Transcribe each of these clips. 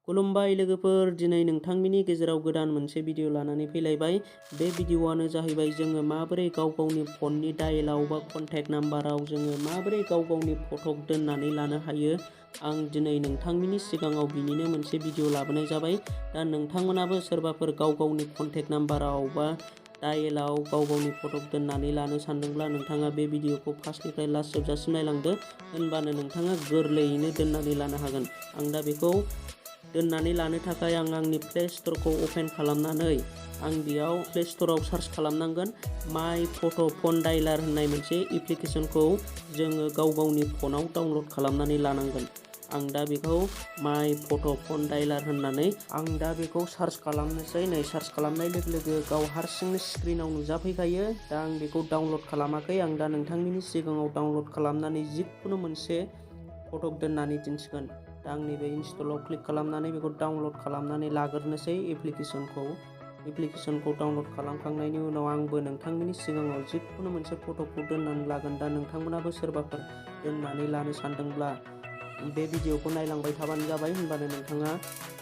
खुलुमबाय लोगोफोर, दिनै नोंथांमोननि गेजेराव गोदान मोनसे भिडिअ लानानै फैलायबाय। बे भिडिअआनो जाहैबाय जोङो माबोरै गाव गावनि फननि डायेलाव बा कन्टेक्ट नाम्बाराव जोङो माबोरै गाव गावनि फट' दोननानै लानो हायो। आं दिनै नोंथांमोननि सिगाङाव बिनिनो मोनसे भिडिअ लाबोनाय जाबाय। दा नोंथांमोनाबो सोरबाफोर गाव गावनि कन्टेक्ट नाम्बाराव बा डायेलाव गाव गावनि फट' दोननानै लानो सानदोंब्ला नोंथाङा बे भिडिअखौ फार्स्टनिफ्राय लास्ट जोबजासिम नायलांदो, होनबानो नोंथाङा गोरलैयैनो दोननानै लानो हागोन। आं दा बेखौ दोननानै लानो थाखाय आं आंनि प्ले स्ट'रखौ अपेन खालामनानै आं बेयाव प्ले स्ट'राव सार्च खालामनांगोन। माय फट' फन डायलार होननाय मोनसे एप्लिकेसनखौ जोङो गाव गावनि फनाव डाउनलड खालामनानै लानांगोन। आं दा बेखौ माय फट' फन डायलार होननानै आं दा बेखौ सार्च खालामनोसै। नै सार्च खालामनाय लोगो लोगो गाव हारसिंनो स्क्रिनाव नुजाफैखायो। दा आं बेखौ डाउनलड खालामाखै। आं दा नोंथांमोननि सिगाङाव डाउनलड खालामनानै जिखुनु मोनसे फट' दोननानै दिन्थिगोन। दा आं नैबे इनस्टलाव क्लिक खालामनानै बेखौ डाउनलड खालामनानै लाग्रोनोसै एप्लिकेसनखौ डाउनलड खालामखांनायनि उनाव आंबो नोंथांमोननि सिगाङाव जिखुनु मोनसे फट'खौ दोननानै लागोन। दा नोंथांमोनाबो सोरबाफोर दोननानै लानो सानदोंब्ला बे भिडिअखौ नायलांबाय थाबानो जाबाय, होनबानो नोंथाङा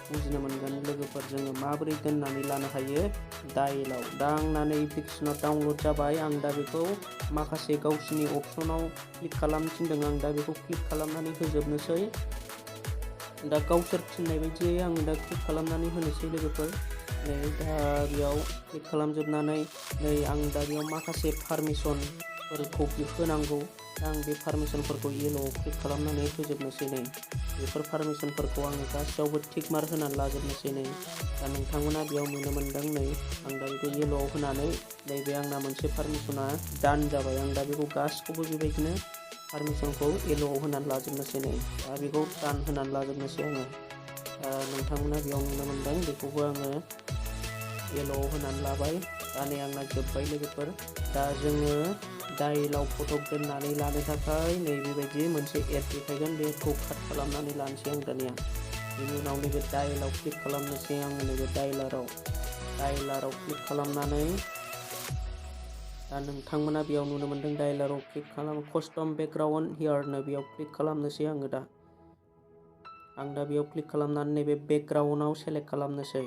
बुजिनो मोनगोन लोगोफोर जोङो माबोरै दोननानै लानो हायो डायेलाव। दा आंना नै एप्लिकेसना डाउनलड जाबाय। आं दा बेखौ माखासे गावसिनि अपसनाव क्लिक खालामनो थिनदों। आं दा बेखौ क्लिक खालामनानै होजोबनोसै। दा गावसोर थिननाय बायदियै आं दा क्लिक खालामनानै होनोसै लोगोफोर। नै दा बेयाव क्लिक खालामजोबनानै नै आं दा बेयाव माखासे पारमिसनफोरखौ होनांगौ। दा आं बे पारमिसनफोरखौ येल'आव क्लिक खालामनानै होजोबनोसै। नै बेफोर पारमिसनफोरखौ आङो गासैयावबो टिक मार्क होनानै लाजोबनोसै। नै दा नोंथांमोना बेयाव नुनो मोनदों। नै आं दा बेखौ येल'आव होनानै नैबे आंना मोनसे पारमिसना डान जाबाय। आं दा बेखौ गासिखौबो बेबायदिनो पारमिसनखौ येल'आव होनानै लाजोबनोसै। नै दा बेखौ डान होनानै लाजोबनोसै आङो। नोंथांमोना बेयाव नुनो मोनदों, बेखौबो आङो येल'आव होनानै लाबाय। दा नै आंना जोब्बाय लोगोफोर। दा जोङो डायेलाव फट' दोननानै लानो थाखाय नै बेबायदि मोनसे एड देखायगोन। बे एडखौ काट खालामनानै लानोसै आं दानिया। बेनि उनाव नैबे डायेलाव क्लिक खालामनोसै आङो। नैबे डायेलाराव क्लिक खालामनानै दा नोंथांमोना बेयाव नुनो मोनदों डायेलाराव क्लिक खालाम कस्टम बेकग्राउन्ड हियारनो बेयाव क्लिक खालामनोसै आङो। आं दा बेयाव क्लिक खालामनानै नैबे बेकग्राउन्डआव सेलेक्ट खालामनोसै।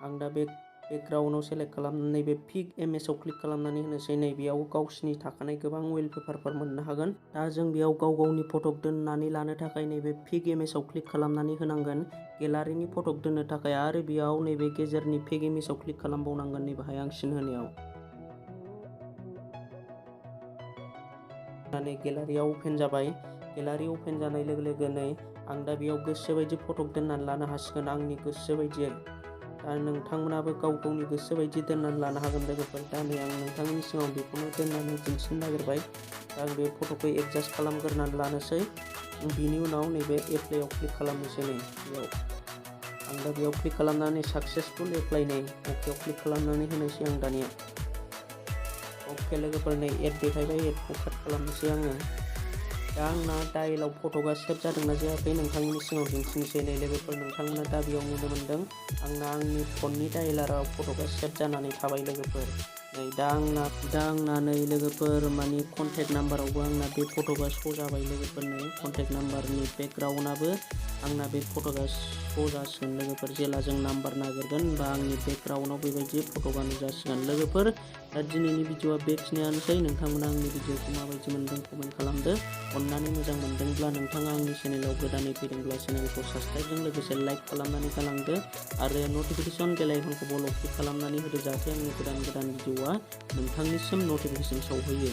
आं दा बे बेकग्राउन्डआव सेलेक्ट खालामनानै नैबे पिक इमेजाव क्लिक खालामनानै होनोसै। नै बेयाव गावसिनि थाखानाय गोबां वेलपेपारफोर मोननो हागोन। दा जों बेयाव गाव गावनि फट' दोननानै लानो थाखाय नैबे पिक इमेजाव क्लिक खालामनानै होनांगोन। गेलारिनि फट' दोननो थाखाय आरो बेयाव नैबे गेजेरनि पिक इमेजाव क्लिक खालामबावनांगोन। नै बाहाय आं सिन होनायाव गेलारिया अपेन जाबाय। गेलारि अपेन जानाय लोगो लोगो नै आं दा बेयाव गोसो बायदि फट' दोननानै लानो हासिगोन आंनि गोसो बायदियै। दा नोंथांमोनाबो गाव गावनि गोसो बायदि दोननानै लानो हागोन लोगोफोर। दा नै आं नोंथांमोननि सिगाङाव बेखौनो दोननानै दिन्थिनो नागिरबाय। दा आं बे फट'खौ एडजास्ट खालामग्रोनानै लानोसै। बिनि उनाव नैबे एप्लाइआव क्लिक खालामनोसै। नै बेयाव आं दा बेयाव क्लिक खालामनानै साक्सेसफुल एप्लाइ नै अकेआव क्लिक खालामनानै होनोसै आं दानिया। अके लोगोफोर नै एड देखायबाय। एडखौ काट खालामनोसै आङो। दा आंना डायेलाव फट'आ सेभ जादोंना जायाखै नोंथांमोननि सिगाङाव दिन्थिनोसै। नै लोगोफोर नोंथांमोना दा बेयाव नुनो मोनदों आंना आंनि फननि डायेलाराव फट'आ सेभ जानानै थाबाय लोगोफोर। नै दा आंना नै लोगोफोर मानि कन्टेक्ट नाम्बारावबो आंना बे फट'आ श' जाबाय लोगोफोर। नै कन्टेक्ट नाम्बारनि बेकग्राउन्डआबो आंना बे फट'आ श' जासिगोन लोगोफोर। जेला जों नाम्बार नागिरगोन होनबा आंनि बेकग्राउन्डआव बेबायदि फट'आ नुजासिगोन लोगोफोर। दा दिनैनि भिडिअआ बेखिनियानोसै। नोंथांमोना आंनि भिडिअखौ माबायदि मोनदों कमेन्ट खालामदो। अननानै मोजां मोनदोंब्ला नोंथाङा आंनि चेनेलाव गोदानै फैदोंब्ला चेनेलखौ साबस्क्राइबजों लोगोसे लाइक खालामनानै गालांदो आरो नटिफिकेसन बेल आइकनखौ बल क्लिक खालामनानै होदो, जाहाथे आंनि गोदान भिडिअआ नोंथांनिसिम नटिफिकेसन सौहैयो।